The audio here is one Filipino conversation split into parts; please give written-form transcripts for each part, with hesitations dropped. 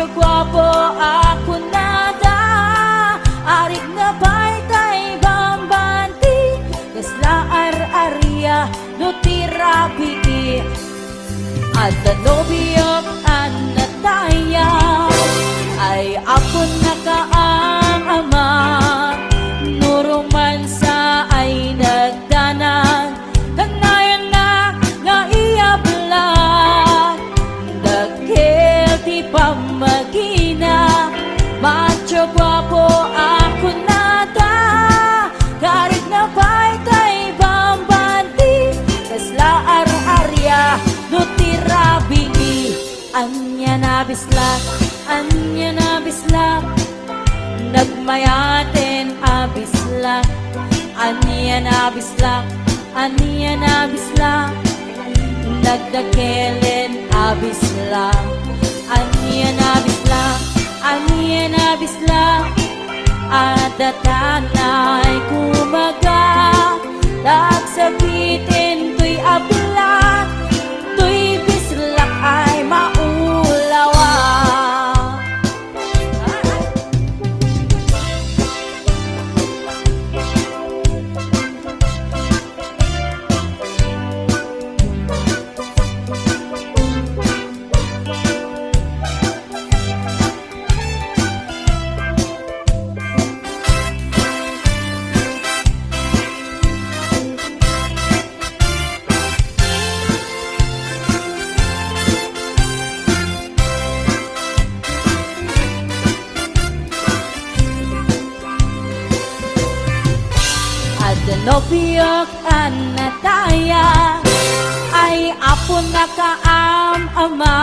macho guwapo ako nada, arik na pa'y tay bambanti, kasla ar-aria nutirabi, at tanobiyok an nataya, ay ako nakaang ama, nuruman sa ay nagdanan, kanayan na nga iyablan, dagkil di pa magina, macho guwapo ako nada, karig na pa'y tay bambanti, kasla ar-arya nutirabi, anya na bislak, anya na bislak, nagmayaten abislak, anya na bislak, anya na bislak, nagdakelen abislak, anya na bislak, anya na bislak, adatanay kumaga, nagsabitin to'y ablak, to'y bislak ay maulawa. Nobiyok an nataya, ay apo nakaam ama,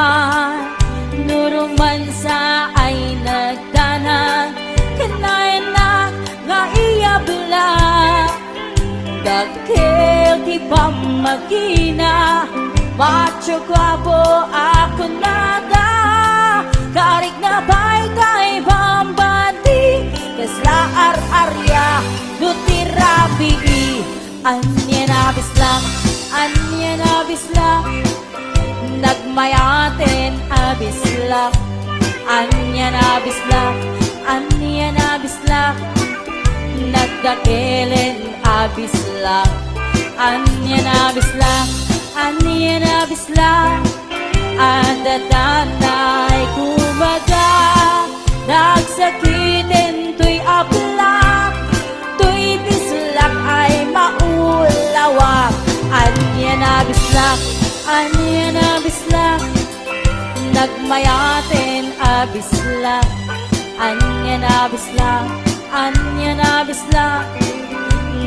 nuruman sa ay nagdana, kanayan na nga iyabla, dagkil di pa magina, macho guwapo ako nada, karig na ba'y tay bambanti, kasla ar-arya nutirabi, anya na bislak, anya na bislak, nagmayaten abislak, anya na bislak, anya na bislak, nagdakelen abislak, anya na bislak, anya na bislak, adatanay kumaga, nagsakitin to'y ablak, to'y bislak ay maulawa, anya na bislak, anya na bislak, nagmayaten abislak, anya na bislak, anya na bislak,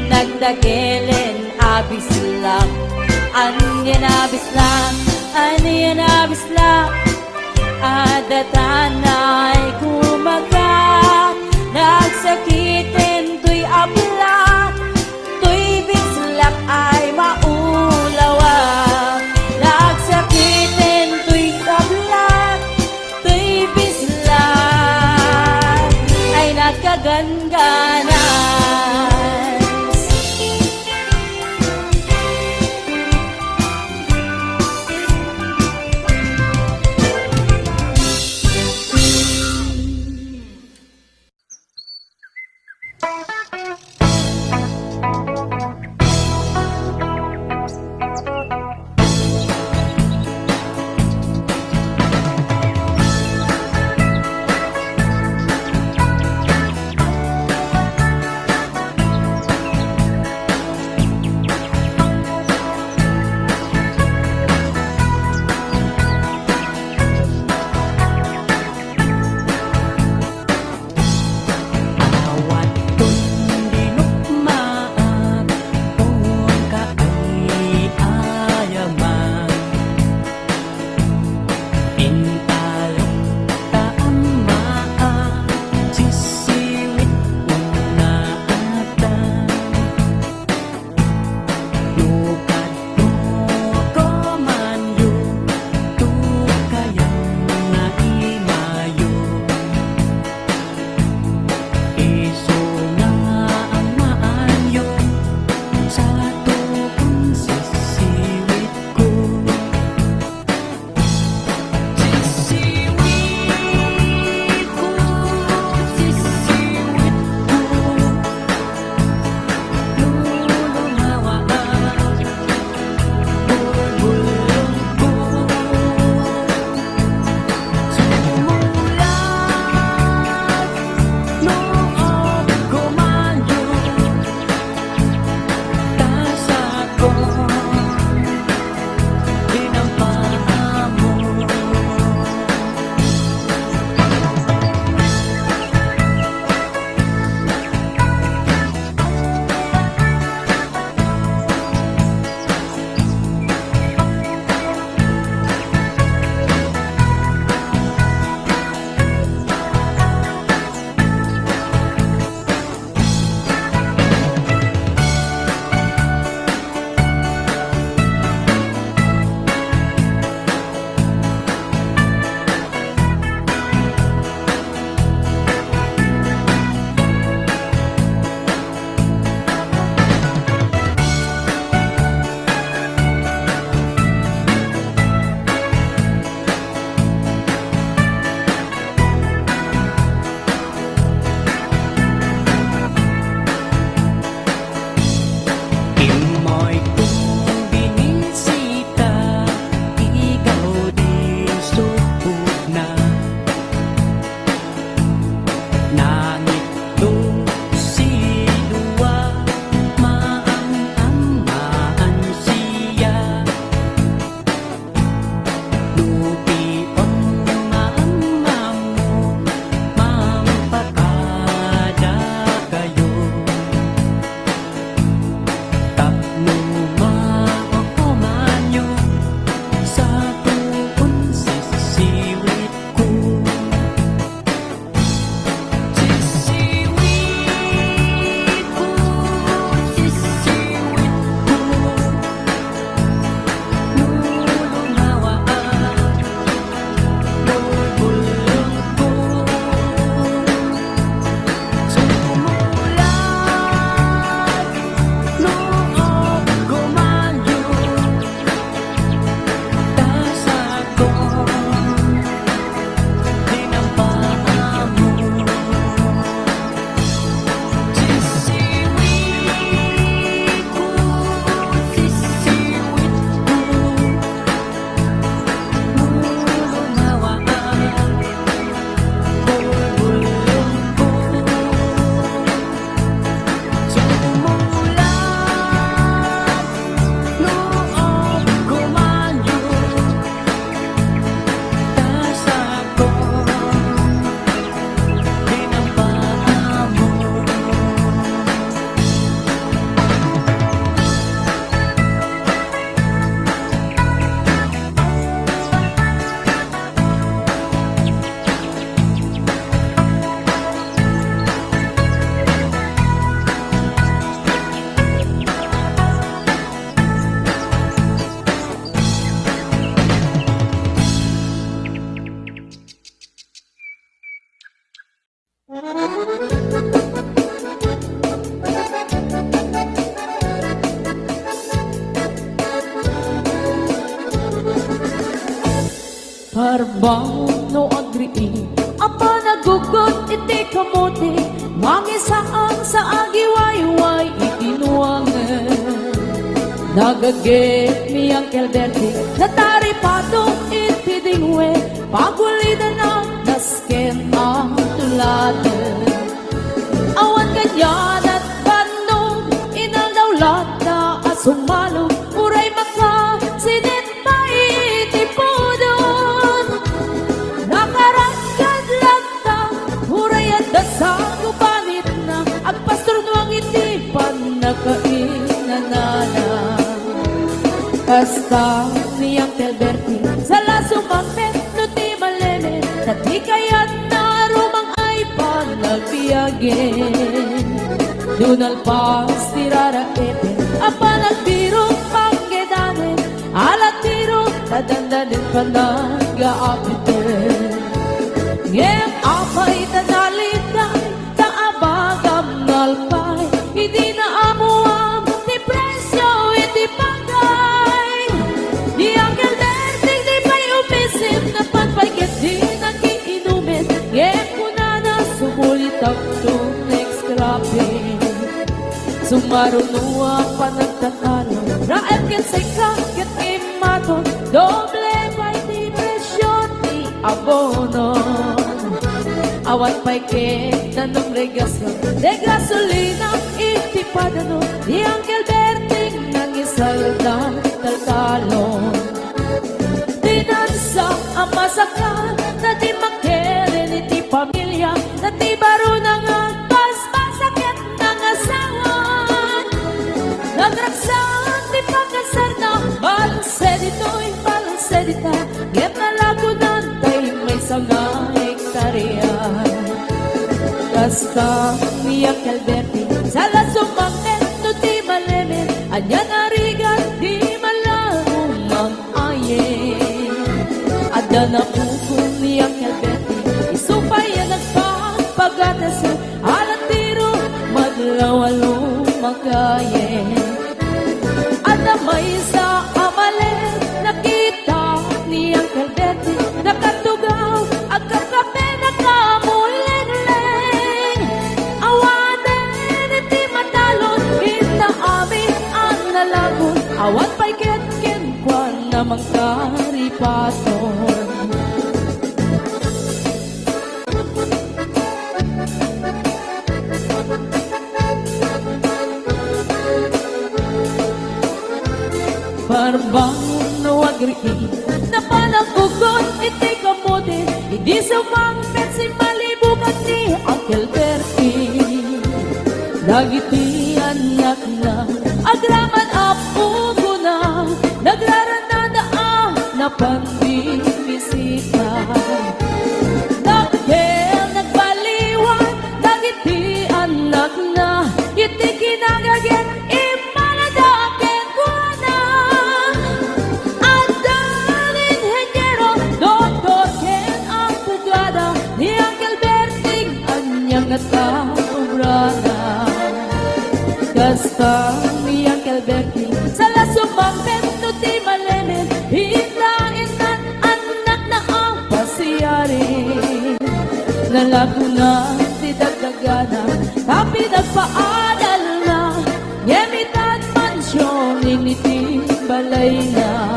nagdakelen abislak, anya na bislak, anya na bislak, adatanay kumaga, nagsakitin to'y ablak, to'y bislak ay maulawa, nagsakitin to'y ablak, to'y bislak ay nagkagangganan. Parbaw no agree apa nagugot iti kamote mangisaan sa agiwayway itinuangan nagagit miyang kelberti nataripato iti dingwe pagulida na nasken ang tulaten awan ganyan at bandong inaldawlat na asumalong uray maka sinita iti podon nakaragad lang ta uray at dasang upanit na agpastor nuang iti panakainanana kasta niyang kelberti sa lasumangpet no ti maleme na di kayat na rumang ay panagbiyagen dunal pas tirara ete apa nagbiro panggedanen alat tiro tadandanin panag-aapiten ngem apay tanalitay taabagam nalpay hindi na amuam ti presyo iti pagay di ang kelberting di pa'y umisim na panpagit di nagiinumin ngem kunana sumulit ang next cropping sumarunua pa nagtatalo raep ken seka ket imaton doble pa'y ti presyo ti abono awan pa'y ket nanong regasyon de gasolina iti padano di ang kelberting nangisaldan taltalon dinansa ang masakan na di makeren iti pamilya na ti baro na nga paspasaket ng asawan nagraksan di pagkasar na balansedita get na lagunan tay may sanga hektarya kasta niya kelberti sa lasumangket no ti maleme anya narigan di malahong mag-ayen adda na pukong niya kelberti isupay ang nagpapagatasyon alat tiro maglawalo magayen adda may sa amale nakita niyang kelberti nakatugaw agkakape nakamuling-ling awanen iti matalon inaami ang nalagon awan pa'y ket-ken kwan namang karipaton Parbaw no agree na panagugot iti kamote hindi sumangpet si malibugan ni Uncle Bertie dagiti anak na agraman apugo na nagraranada na pandibisita dagel nagbaliwan dagiti anak na iti kinagaget nataurana kasta niyang kelberti sa lasumangpet no ti malemen hindain nan anak na ang pasiyari nalaguna ti dagdagana tapi nagpaadal na yemitan mansyon initi balay na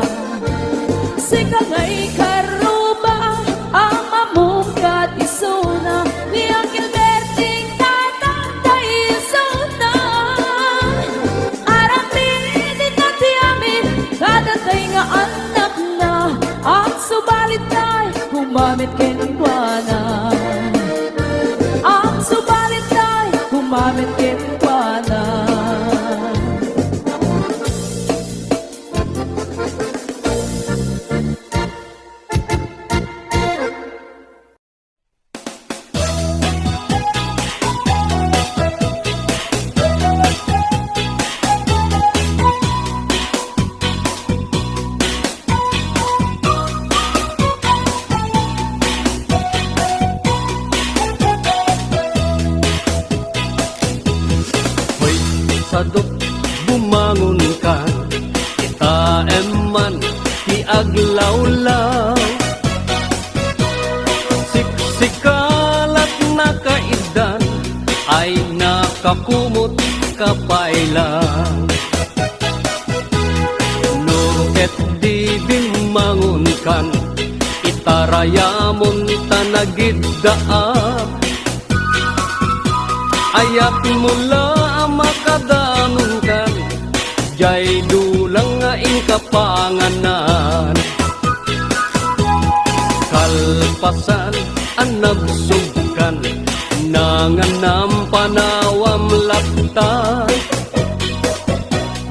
sika nga'y karuba ang mamungkat isuna niyang anak na ang subalit ay gumamit kenkwana ang subalit ay gumamit kenkwana sadok bumangon ka itaem man ti aglawlaw ay nakakumot kapailan. No ket di bimangon kan, itarayamon tanagiddaam. Ayat mula makadanon kan, jay dulang nga inkapanganan. Kalpasan ang nagsugkan, nanganam panawam lapta.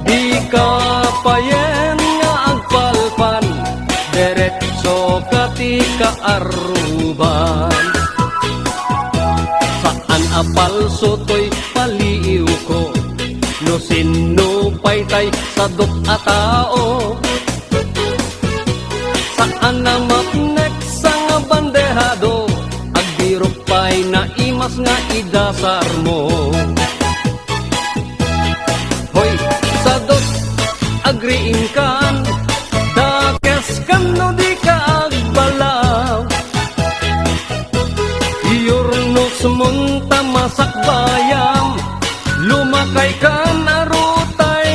Di ka payen nga agpalpan, deretso kati kaaruban. Saan apalso to'y paliiw ko, no sino paytay sadok a tao. Saan na mapnek sa nga bandehado, agbirok pa'y naimas nga idasar mo. Hoy, sadok agriin kan, dakes kan no di ka agbalaw. Iyorno sumunta masak bayam, lumakay kan arutay-rutay.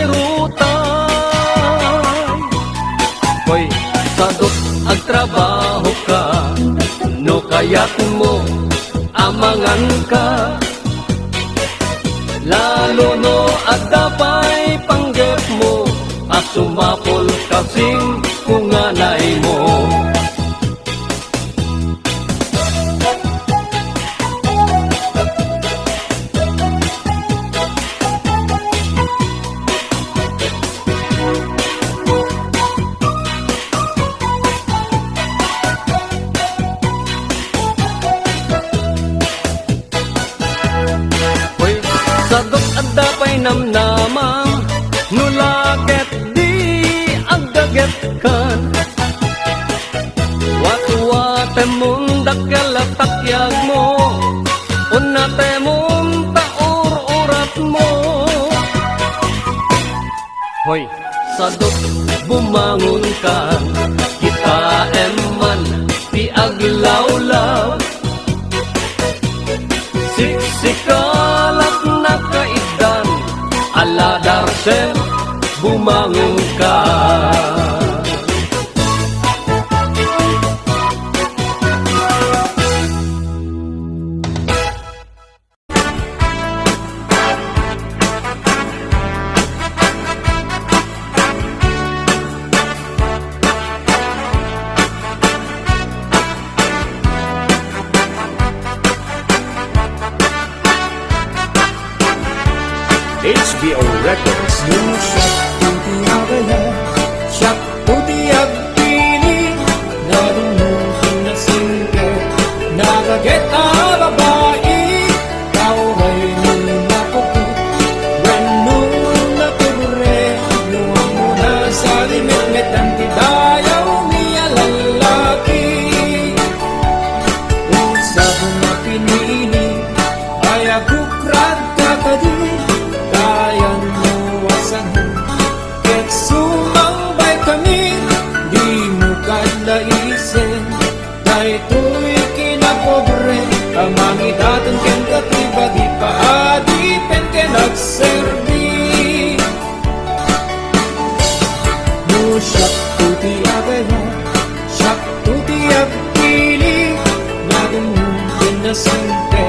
Hoy, sadok agtrabaho ka, no kayat mo amangan ka. Lalo no agdapay panggep mo, at sumapol kasing kunganay mo. Sadok at dapay namnamang, nulaket di agdaget kan. Watuwate mong dakalatakyak mo, unate mong taur-urat mo. Hoy, sadok bumangon kan, kita eman ti aglawlaw. Siksikalat na kaidan, aladarsen bumangon ka. HBO Records. Siyak putiyag pili, narunong na singke, nagaget na babae, kauray na puti, when noon na pure, luwang mo na sa limit ang tidayaw niya lalaki. Usap na pinili, ay agukrat ka kadi, kayan mo wasan ket sumambay kami, di mo kadlaisin, dahito'y kinapobre, amang idatang ken katiba, di paadipen ken agserbi. No siyak tuti agaya, siyak tuti agpili, nagumutin na sinte,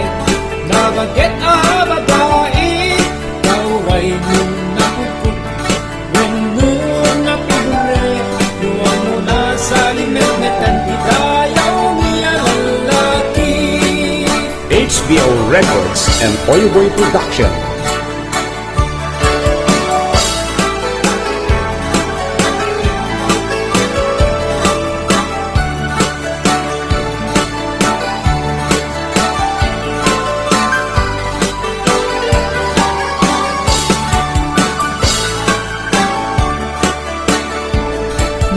nabaget ababai, kauray mong napuput, when noon na pigure, luwang mo na sa limit-metan, itayaw niya lalaki. HBO Records and Oyoboy Production.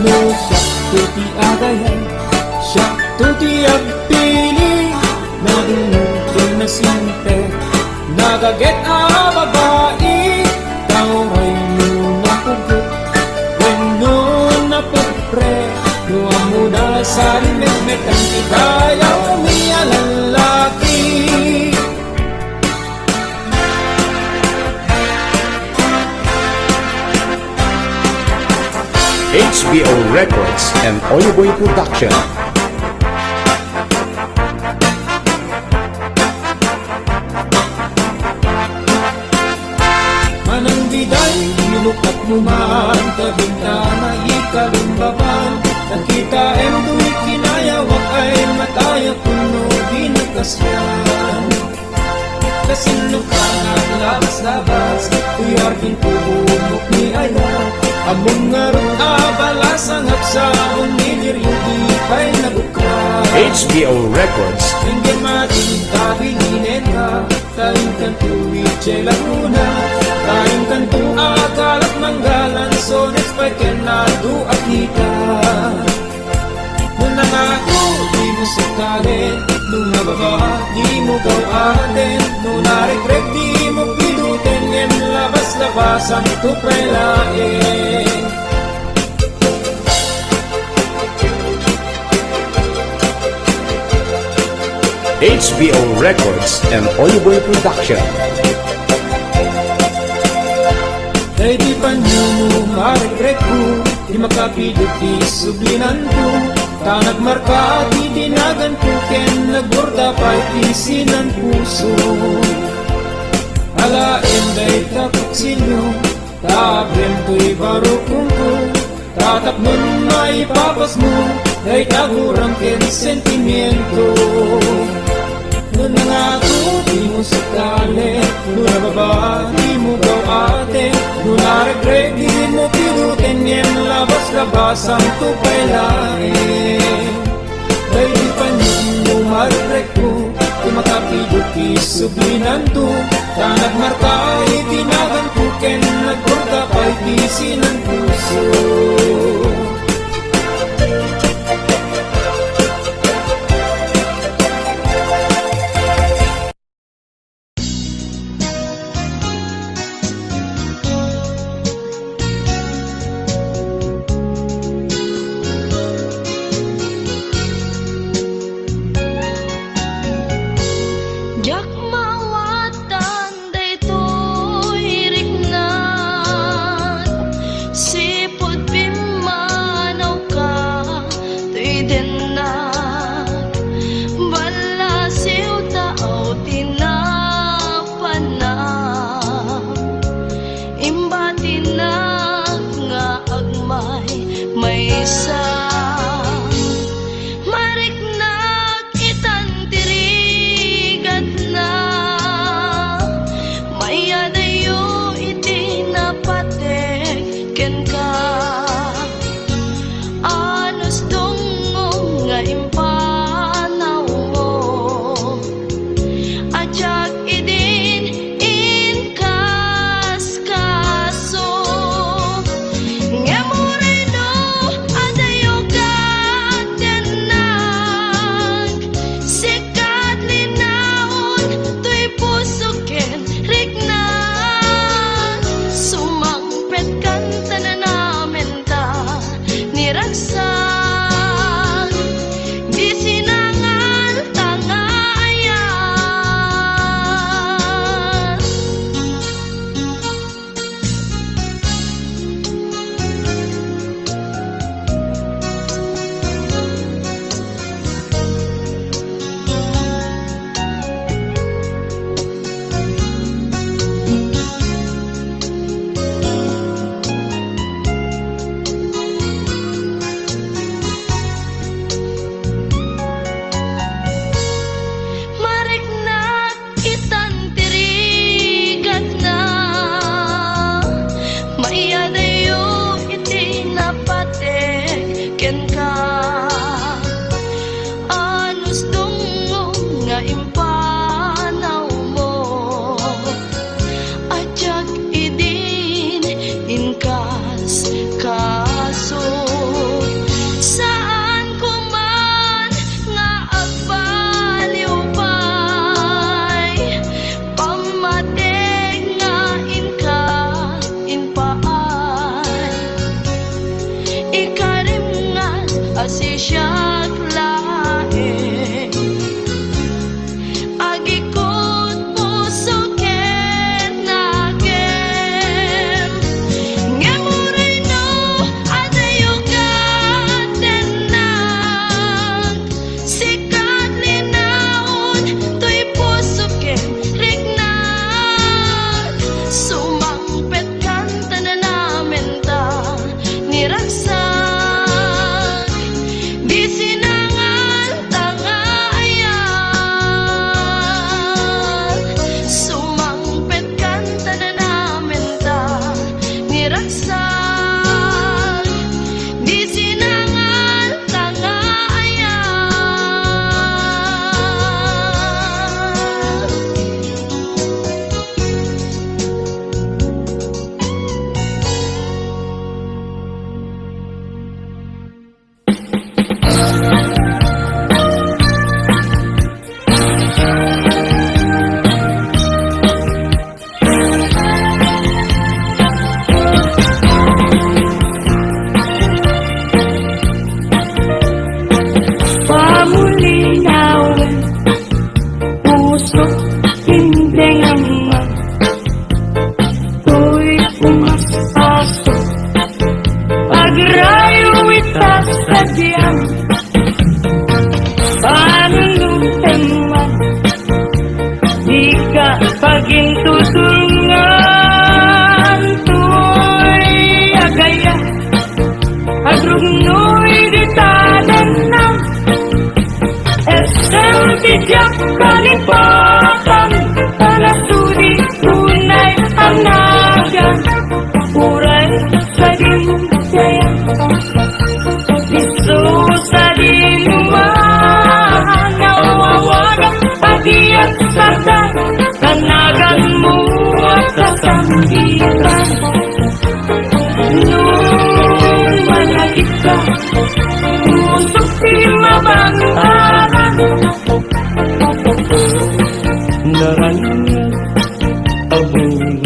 No siyak tuti agayan, siyak tuti agpili, nagumutin na sinte, nagaget a babae, kauray mo na pugot, when noon na pupre, luwang mo na sa limit-metan, itayaw niya lalaki. HBO Records and Oyboy Production. Manang biday, nilukat mo man kabintana, ikalumbaban. Nakita em do'y kinayawak ay mataya kuno binagkasyan. Kasino ka labas-labas, tuyar din pumumok ni ayaw. Among nga rin abalas ang hapsaon, niliryo di pa'y nabukay. HBO Records. Hindi matintabilinin ka, kain kan tuwi, Chela Luna. Kain kan tu akalat manggalan, so next pa kenado akita. Nung nangako, di mo sakalit, nung nababa, di mo gawatin. Nung na-regret, di mo pidutin, ngem labas-labasan ito prelain. HBO Records and Oyboy Production. Kay di pa nyo ma-regret ko, di makapidot di sublinan ko. Ta nagmarka di dinagan ko, ken nagborda pa'y tisinan puso. Alain day takutsilyo, tabrem to'y barukong ko. Tatap nun maipapas mo, day tagurang ken sentimiento. Nun na nga to, di mo sakali, nun na baba, di mo gawate. Nun na regret, di mo pinutin, ngem labas-labas ang tupay lain. Day di pa nyo ma-regret ko, kung makapidot isublinan to. Ta nagmarka ay tinagan ko, ken nagborda pa'y tisinan puso. Jak mawatan daytoy riknat, sipot pima Tiyak kalipatan Tanasuri tunay hanagan Uray sa dinsaya Isu sa dinuman Nawawadak pagiyat sarda Tanagan mo at kasambitan Nung malagit ka Usok di mabangaran Naranyag abulan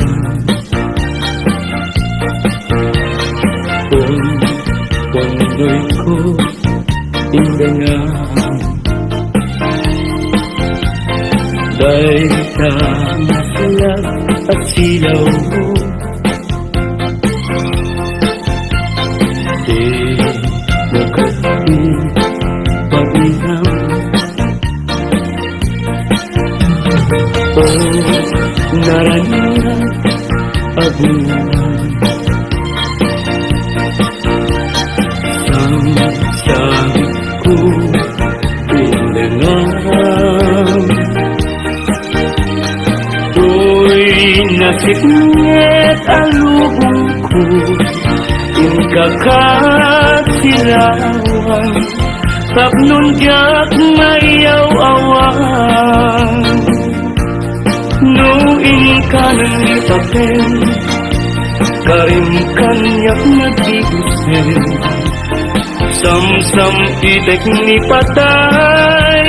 Pondoy ko indangan Dahil sa masalag at silaw mo Di magkasing pag-inam Naranyag abulan Sabi ko pindangan To'y nasiknet ang lubong ko Yung kakasilawan Tapnon diyak mayaw-awan No inikanan itapen Karim kanyak nagigusin Sam-sam itek ni patay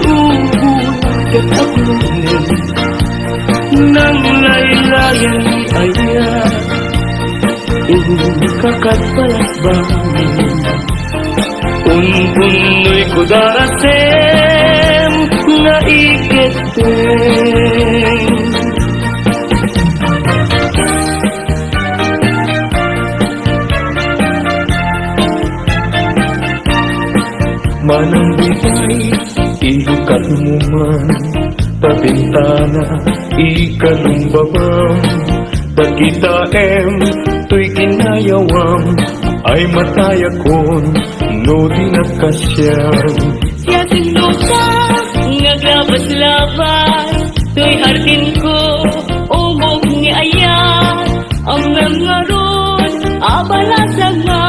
Ubulat aglunin Nang laylayan ni ayat Kakatpalasbanin Unpunoy ko darasem Na iketeng Manang bigay, ilukat mo man Pabintana, ikalumbabam Pagkita to'y kinayawam Ay matayakon, no di nakasyam Siya sinuka, ngagabas-labas To'y hardin ko, umog ni ayat Ang nangaroon, abalaza nga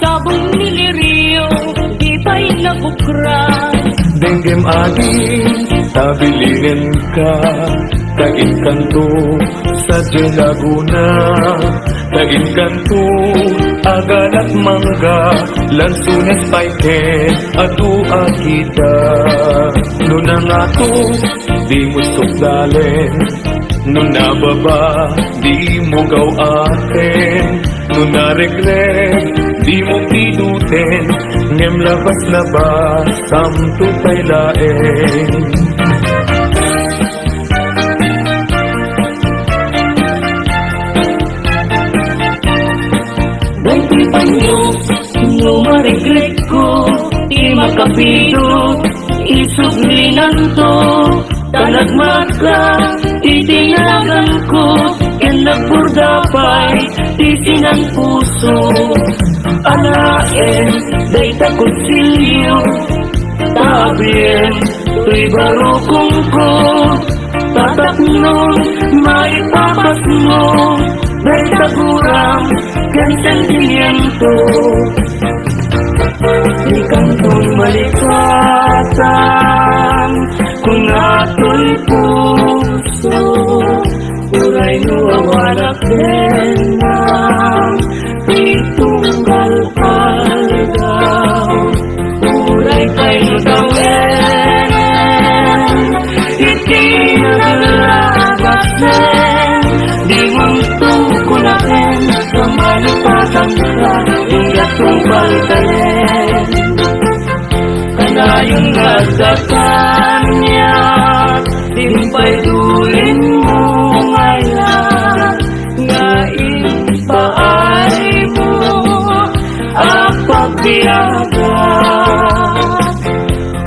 Sabong niliriyo, di ba'y nabukran Denggem ading, tabilinin ka Tagin kanto sa Laguna Tagin kanto, agal at mangga Lansunes paiken, atu akita Nunang ato, di mo sukdalen Nung nababa, di mo gaw aten Nung naregret, di mo pinuten Ngem labas-labas, samto kay laeng Dahil panyo, no maregret ko Di makapido, isuglinan to Talagmaka, itinagan ko Yan nagpurdapay, tisinang puso Anaen, day takutsilyo Tabien, to'y barukong ko Tataknon, maipapas mo Day tagurang, kan sentimiento Di kantong malikatan Kung ato'y puso Uray nuwawanak din ng Pitunggal algaw Uray kay nudawin Iti nagalabas din Di mong tukunakin Kamalipatan ka Ingat kong baltayin Kanayong nagdakan niya Timpay dulin mo ngayon Nga ipaay mo Ang pagbiyaga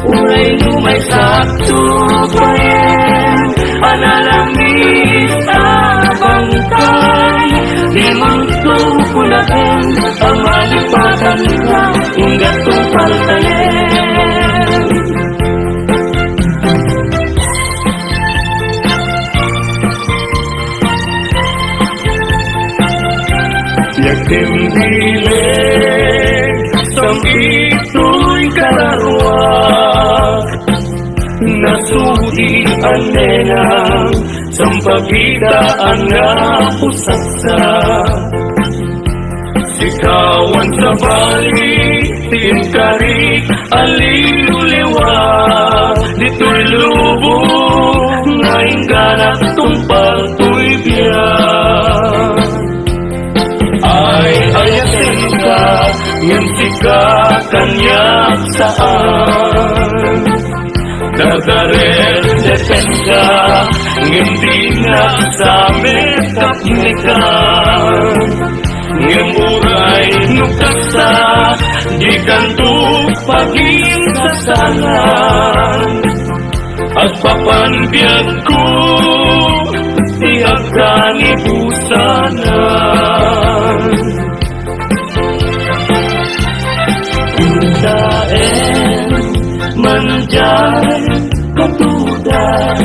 Uray lumay sakto pa rin Analangis abangkay Di mong tukunakin Ang malipatan ka Ingat kong paltayin Himbiling sang ito'y kararwa, nasudi ang nenang sampagitaan nga pusaksa. Sikawan sa bali, tingkari, aliluliwa, dito'y lubong, ngayon ganat tumpal to'y biyak. Ay ayasin ka, nganti ka kanyak saan. Nagaret deten ka, nganti nga sa metapnikan. Ngemuray nukasa, di kanto pagkasalan. At papanbiyag ko, tiyak ka ni busanan. Daen manjay katudan,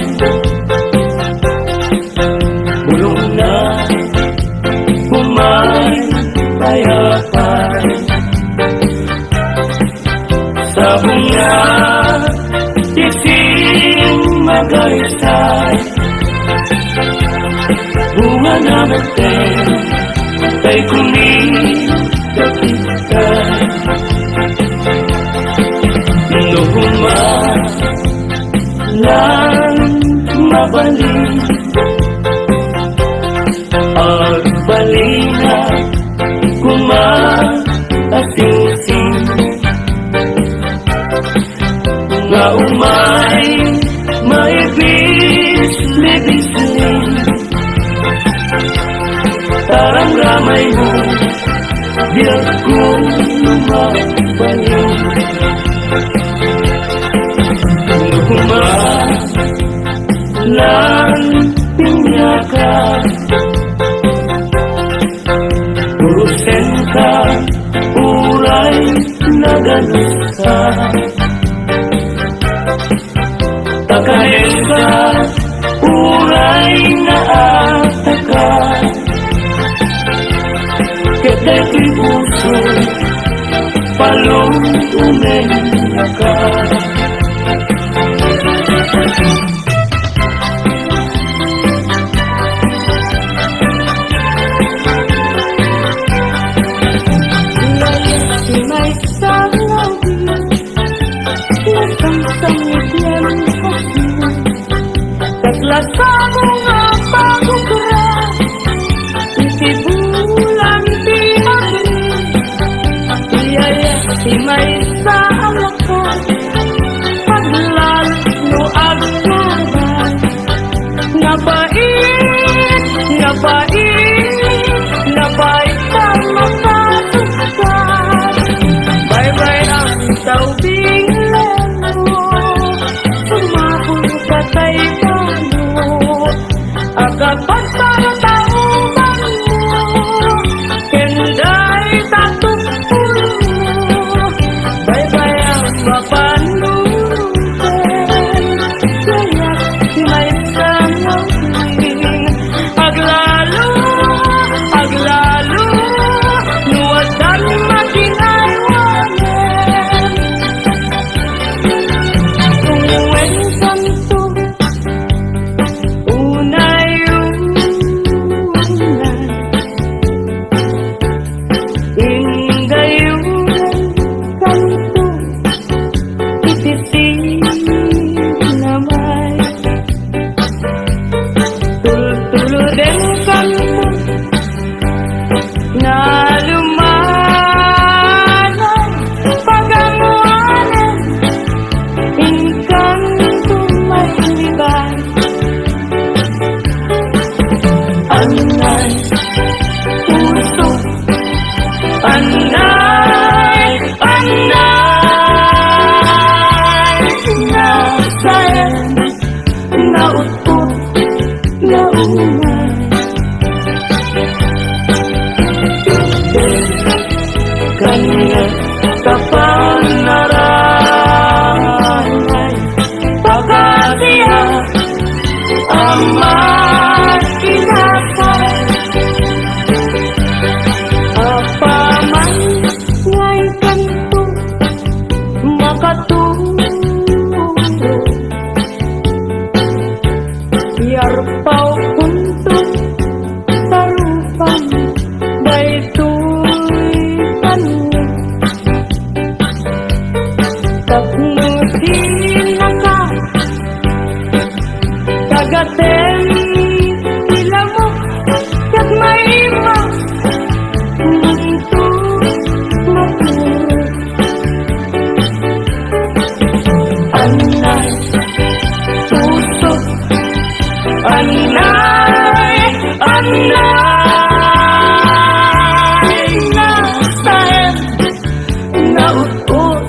bulong na umay payapan. Sa bunga ising magaysay, bunga na natin kay kuning kapitan. Lang mabalik ang balina kumaasing-sing nga umay may bis-libisling. Tarang ramay mo diyak kong lumabalik. Lang pinyaka, urusin ka, uray na ganusa. Takayin ka, uray na ataka. Ketay ko'y puso, palong umenya ka. Lasamo nga pagkukura, iti bulan di agri, iyaya di may sa alakan, paglan no aglaban, nabait, nabait, nabait ka makasukan, bye-bye ang taubing lemo, sumahon ka tayo. Kapag para tauban mo, kenday tatupulo mo, bye-bye ang mapanlupen, kaya't may sangawin, aglalo, nuwadan maginaywanan, tungwen santo, panay nasahin nautot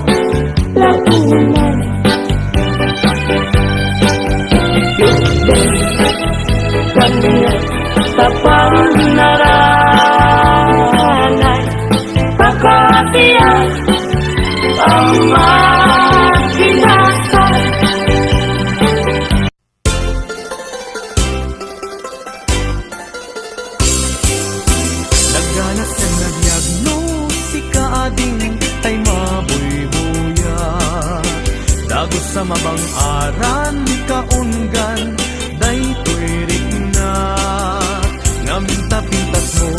lapunan kanya tapang naranay pagkatiyak ang maginasal. Nagganas ng nagdiagnostika ading tay mabuybuya. Dagos sa mabang aran kaungan daytoy rigna. Ngaminta pintas mo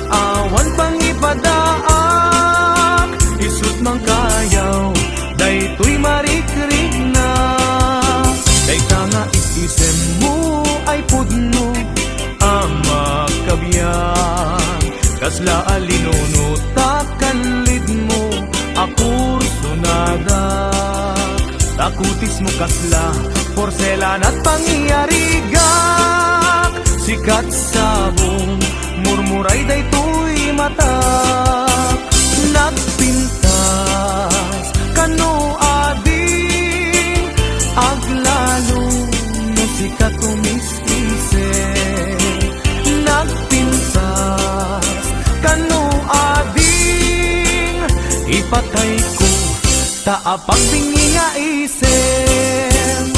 awan pang ipadaak. Isut mang kayaw daytoy marikrig na. Dayta nga isisem mo ay pudno ang makabyan. Kasla alinono takanlid mo akur sunada. Takutis mo kasla porselan at pangyarigak. Sikat sabong murmuray daytoy mata. Nagpintas kano ading aglalo no sikat tumisise. Nagpintas kano ading ipatay ko taapang bingi nga isem.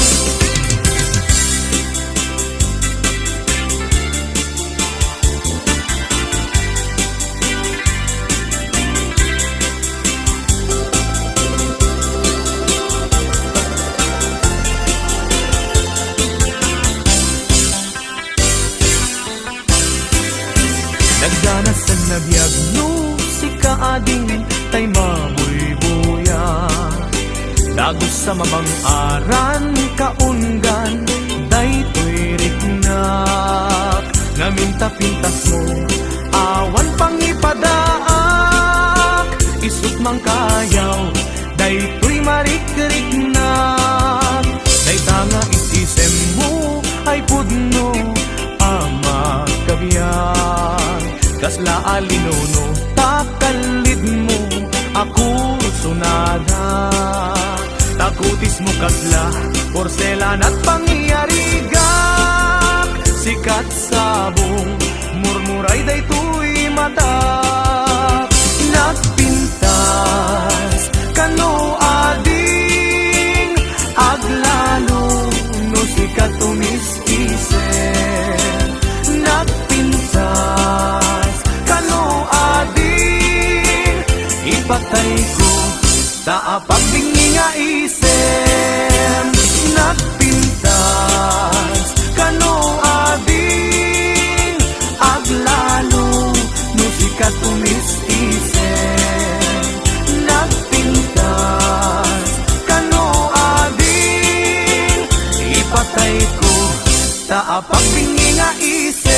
Nagdanas sa nagdiagnostika ading tay mabuybuya. Dagos sa mabang aran kaungan daytoy rignak. Ngaminta pintas mo awan pang ipadaak. Isut mang kayaw daytoy marikrignak. Dayta nga isisem mo ay pudno ang makabyan. Kasla alinono takalid mo ako sunada. Takutis mo kasla porselan at pangyarigak. Sikat sabong murmuray daytoy mata. Nagpintas kano ading aglalo no sikat tumisise. Nagpintas kano ading ipatay ko taapag bingi nga isem. Nagpintas kano ading aglalo no sikat tumisise. Nagpintas kano ading ipatay ko taapag bingi nga isem.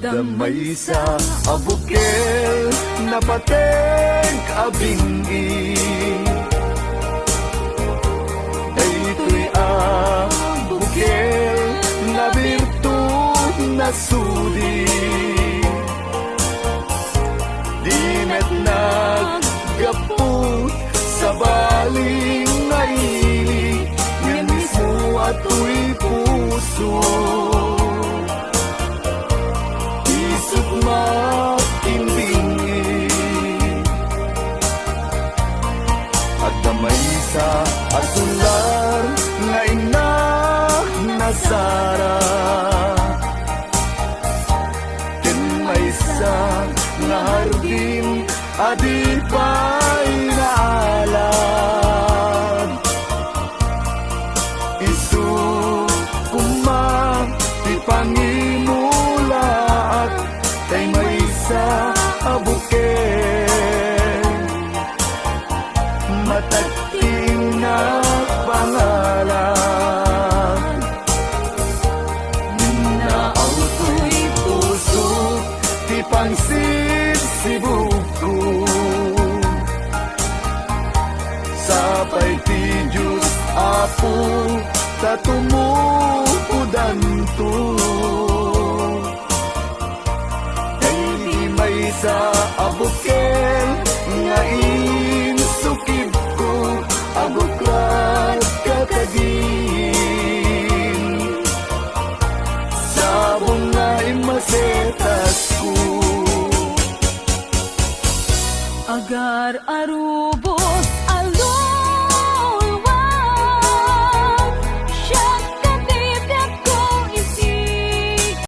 Damay sa abukel na pateng abingi Daytoy abukel na birtud na suli Di met naggapot sa baling ngaili Ngayon mismo ato'y puso Isip makimbingi At damay sa asular nga ina nasara Ken may sa nga hardin adi pa'y naalam Isu kumang di pangimulaat Kay may sa abuken Matagting na pangalan Minaaw-to'y puso Di pangsisibuko Sapay ti Diyos Apo Tatumupudan to May sa abukel nga insukib ko abuklat kakagin sabong nga imasetas ko Agar arubo